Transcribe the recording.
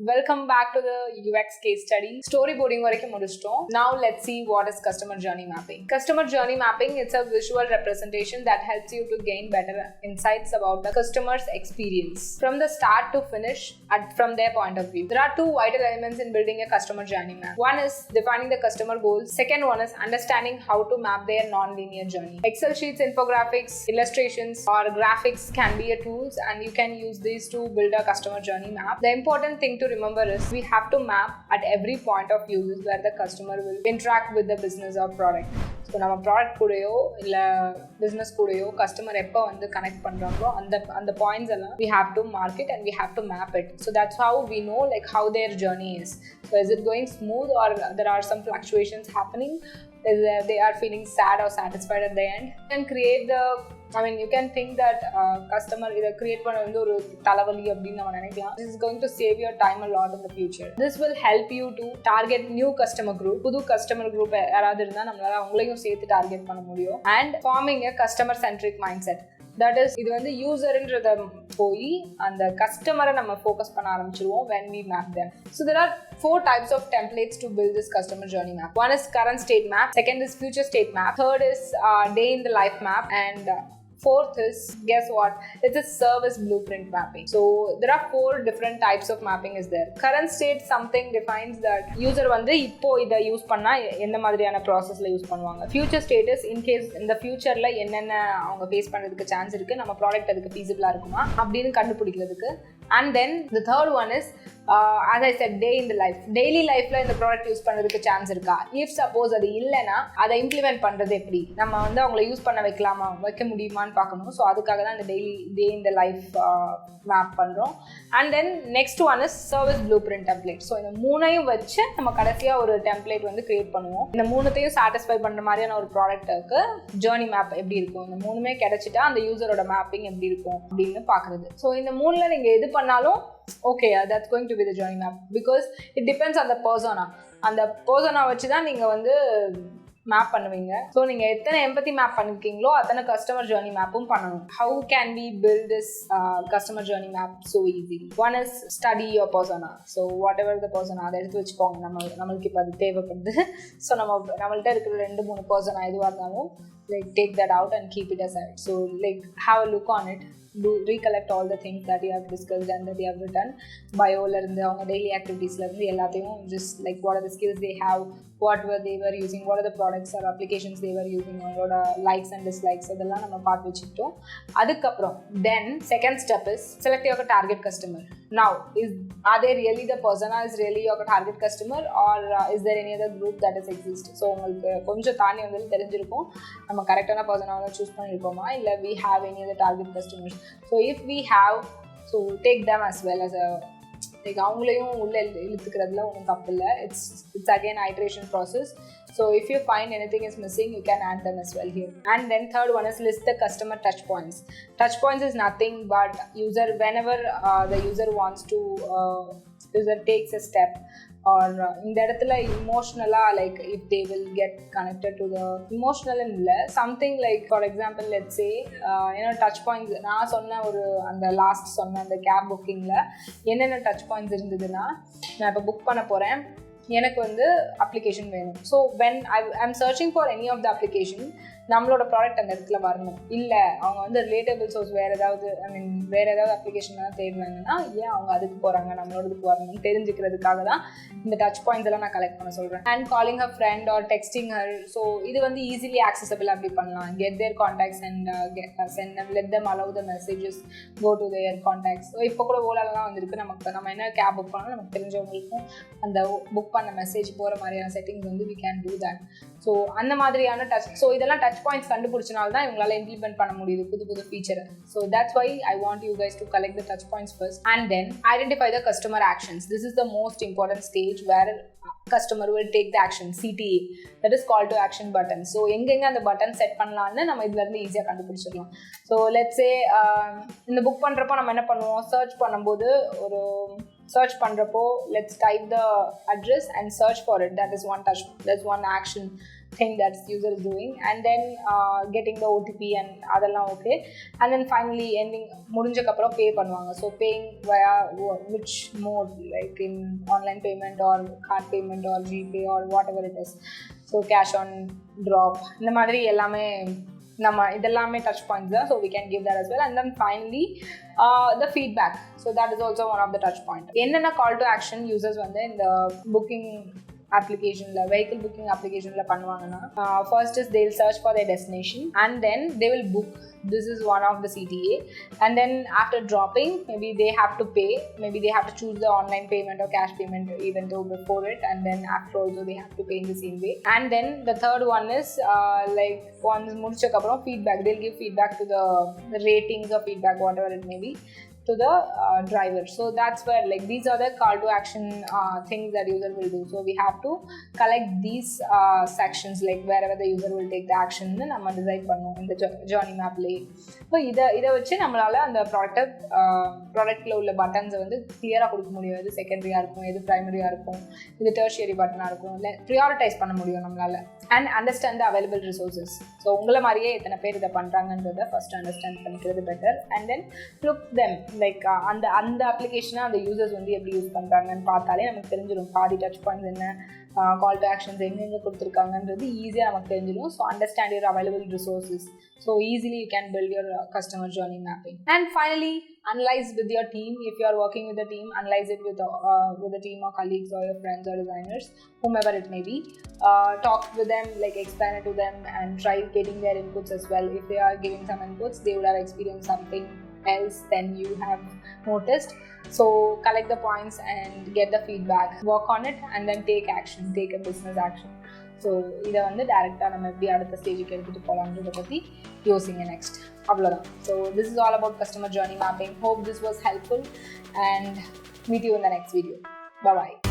Welcome back to the UX case study. Storyboarding வரைக்கும் முடிச்சிட்டோம். Now let's see what is customer journey mapping. Customer journey mapping, it's a visual representation that helps you to gain better insights about the customer's experience from the start to finish from their point of view. There are two vital elements in building a customer journey map. One is defining the customer goals. Second one is understanding how to map their non-linear journey. Excel sheets, infographics, illustrations or graphics can be a tools and you can use these to build a customer journey map. The important thing to remember is we have to map at every point of view where the customer will interact with the business or product. So நம்ம product கூடயோ இல்லை business கூடயோ customer எப்போ வந்து connect பண்ணுறாங்களோ அந்த points எல்லாம் we have to mark it and we have to map it. So that's how we know like how their journey is. So is it going smooth or there are some fluctuations happening? Is they are feeling sad or satisfied at the end? And create the you can think that customer இதை create பண்ண வந்து ஒரு தலைவலி அப்படின்னு நம்ம நினைக்கலாம். This is going to save your time a lot in the future. This will help you to target new customer group. புது customer group யாராவது இருந்தால் நம்மளால அவங்களையும் சேர்த்து டார்கெட் பண்ண முடியும். And forming a customer centric mindset. That is, இது வந்து யூசர்ன்றத போய் அந்த கஸ்டமரை நம்ம ஃபோக்கஸ் பண்ண ஆரம்பிச்சிருவோம் when we map them. So there are 4 types of templates to build this customer journey map. One is current state map, second is future state map, third is day in the life map, and fourth is, guess what, it's a service blueprint mapping. So there are 4 different types of mapping is there. Current state something defines that user வந்து இப்போ இதை use பண்ணா எந்த மாதிரியான ப்ராசஸ்ல use பண்ணுவாங்க. Future status in case இந்த ஃபியூச்சர்ல என்னென்ன அவங்க ஃபேஸ் பண்ணுறதுக்கு சான்ஸ் இருக்கு, நம்ம ப்ராடக்ட் அதுக்கு ஃபீஸிபிளா இருக்குமா அப்படின்னு கண்டுபிடிக்கிறதுக்கு. And then the third one is as I said, day in the life. Daily lifeல இந்த ப்ராடக்ட் யூஸ் பண்ணுறதுக்கு சான்ஸ் இருக்கா, இஃப் சப்போஸ் அது இல்லைன்னா அதை இம்ப்ளிமெண்ட் பண்ணுறது எப்படி, நம்ம வந்து அவங்கள யூஸ் பண்ண வைக்க முடியுமான்னு பார்க்கணும். ஸோ அதுக்காக தான் இந்த டே இன் த லைஃப் மேப் பண்ணுறோம். And then next one is service blue print template. So இந்த மூணையும் வச்சு நம்ம கடைசியாக ஒரு டெம்ப்ளேட் வந்து கிரியேட் பண்ணுவோம். இந்த மூணுத்தையும் சாட்டிஸ்ஃபை பண்ணுற மாதிரியான ஒரு ப்ராடக்ட்டுக்கு ஜேர்னி மேப் எப்படி இருக்கும், இந்த மூணுமே கிடைச்சிட்டா அந்த யூசரோட மேப்பிங் எப்படி இருக்கும் அப்படின்னு பார்க்குறது. ஸோ இந்த மூணில் நீங்கள் எது பண்ணாலும் okay, that's going to be the journey map because it depends on the persona. அந்த persona வச்சு தான் நீங்கள் வந்து மேப் பண்ணுவீங்க. ஸோ நீங்கள் எத்தனை எம்பத்தி மேப் பண்ணிருக்கீங்களோ அத்தனை கஸ்டமர் ஜேர்னி மேப்பும் பண்ணணும். How can we build this customer journey map so easy? One is study your persona. So whatever the persona, அதை எடுத்து வச்சுக்கோங்க. நம்மளுக்கு இப்போ அது தேவைப்படுது. ஸோ நம்மள்கிட்ட இருக்கிற 2-3 persona எதுவாக இருந்தாலும் like take that out and keep it aside. So like have a look on it. Recollect all the things that you have discussed and that you have written. Biola irundhu avanga daily activities la irundhu ellathayum just like what are the skills they have, what they were using, what are the products or applications they were using, avanga likes and dislikes adella nama paathu vechittom. Adukaprom then second step is select your target customer. Now are they really the persona is really your target customer or is there any other group that is exist? So ungalku konjam thani vandhu therinjirukum nama correct ana persona va choose pannirukoma illa we have any other target customers. So if we have, so take them as well as a like அவங்களையும் உள்ள இழுத்துக்கிறதுல ஒன்றும் தப்பு இல்லை. It's again iteration process. So if you find anything is missing, you can add them as well here. And then third one is list the customer touch points. Touch points is nothing but whenever the user wants to user takes a step or இந்த இடத்துல இமோஷனலாக like if they will get connected to the emotional இல்லை something like for example let's say touch points நான் சொன்ன அந்த last சொன்ன அந்த gap புக்கிங்கில் என்னென்ன டச் பாயிண்ட்ஸ் இருந்ததுன்னா நான் இப்போ புக் பண்ண போகிறேன், எனக்கு வந்து அப்ளிகேஷன் வேணும். So when I'm searching for any of the application நம்மளோட ப்ராடக்ட் அந்த இடத்துல வரணும். இல்லை அவங்க வந்து ரிலேட்டபிள் சோர்ஸ் வேறு ஏதாவது அப்ளிகேஷன் தான் தேடுறாங்கன்னா ஏன் அவங்க அதுக்கு போகிறாங்க, நம்மளோடதுக்கு வரணும்னு தெரிஞ்சுக்கிறதுக்காக தான் இந்த டச் பாயிண்ட்ஸ் எல்லாம் நான் கலெக்ட் பண்ண சொல்கிறேன். And calling her friend or texting her. So இது வந்து ஈஸிலி ஆக்சசபிள் அப்படி பண்ணலாம். Get their contacts and let them allow the messages go to their contacts. So இப்போ கூட ஓலாலாம் வந்துருக்கு. நம்ம என்ன கேப் புக் பண்ணாலும் நமக்கு தெரிஞ்சவங்களுக்கும் அந்த புக் பண்ண மெசேஜ் போகிற மாதிரியான செட்டிங்ஸ் வந்து we can do that. So அந்த மாதிரியான டச் இதெல்லாம் டச் பாயிண்ட்ஸ் கண்டுபிடிச்சனால தான் இவங்களால இம்ப்ளிமெண்ட் பண்ண முடியுது புது ஃபீச்சரை. So that's why I want you guys to collect the touch points first and then identify the customer actions. This is the most important stage where customer will take the action, CTA, that is call to action button. So எங்கெங்க அந்த button set பண்ணலான்னு நம்ம இதுல இருந்து ஈஸியாக கண்டுபிடிச்சிடலாம். So let's say இந்த book பண்ணுறப்போ நம்ம என்ன பண்ணுவோம், search பண்ணுறப்போ let's type the address and search for it. That's one action thing that user is doing, and then getting the OTP and அதெல்லாம் okay, and then finally ending முடிஞ்சக்கு அப்புறம் pay பண்ணுவாங்க. So paying via which mode, like in online payment or card payment or GPay or whatever it is. So cash on drop, இந்த மாதிரி எல்லாமே நம்ம இதெல்லாமே touch points தான். So we can give that as well. And then finally the feedback. So that is also one of the touch point. என்னென்ன call to action users வந்து இந்த booking applicationல vehicle booking applicationல பண்ணுவாங்கன்னா, first is they'll search for their destination and then they will book. This is one of the CTA. And then after dropping, maybe they have to pay, maybe they have to choose the online payment or cash payment even though before it, and then after also they have to pay in the same way. And then the third one is like once முடிச்சக்கு அப்புறம் feedback, they'll give feedback to the ratings or feedback whatever it may be to the driver. So that's where like these are the call to action things that user will do. So we have to collect these sections, like wherever the user will take the action நம்ம decide பண்ணுவோம் இந்த journey மேப்லேயே. So இதை வச்சு நம்மளால் அந்த ப்ராடக்டில் உள்ள பட்டன்ஸை வந்து கிளியராக கொடுக்க முடியும். எது செகண்டரியாக இருக்கும், எது ப்ரைமரியாக இருக்கும், இது டெர்ஷியரி பட்டனாக இருக்கும், இல்லை ப்ரியாரிட்டைஸ் பண்ண முடியும் நம்மளால். And understand the available resources. So உங்களை மாதிரியே எத்தனை பேர் இதை பண்ணுறாங்கன்றதை ஃபர்ஸ்ட் அண்டர்ஸ்டாண்ட் பண்ணிக்கிறது better. And then look them, like அந்த அப்ளிகேஷனை அந்த யூசர்ஸ் வந்து எப்படி யூஸ் பண்ணுறாங்கன்னு பார்த்தாலே நமக்கு தெரிஞ்சிடும் பாதி டச் பாயிண்ட்ஸ் என்ன, கால் டு ஆக்ஷன்ஸ் எங்கெங்கே கொடுத்துருக்காங்கன்றது ஈஸியாக நமக்கு தெரிஞ்சிடும். So understand your available resources. So easily you can build your customer journey mapping. And finally analyze with your team. If you are working with a team, analyze it with a team or colleagues or your friends or designers, whomever it may be. Talk with them, like explain it to them and try getting their inputs as well. If they are giving some inputs, they would have experienced something else than you have noticed. So collect the points and get the feedback, work on it, and then take action, take a business action. So இதை வந்து டேரெக்டாக நம்ம எப்படி அடுத்த ஸ்டேஜுக்கு எடுத்துகிட்டு போகலான்றதை பற்றி யோசிங்க நெக்ஸ்ட். அவ்வளோதான். So this is all about customer journey mapping. Hope this was helpful and meet you in the next video. Bye bye.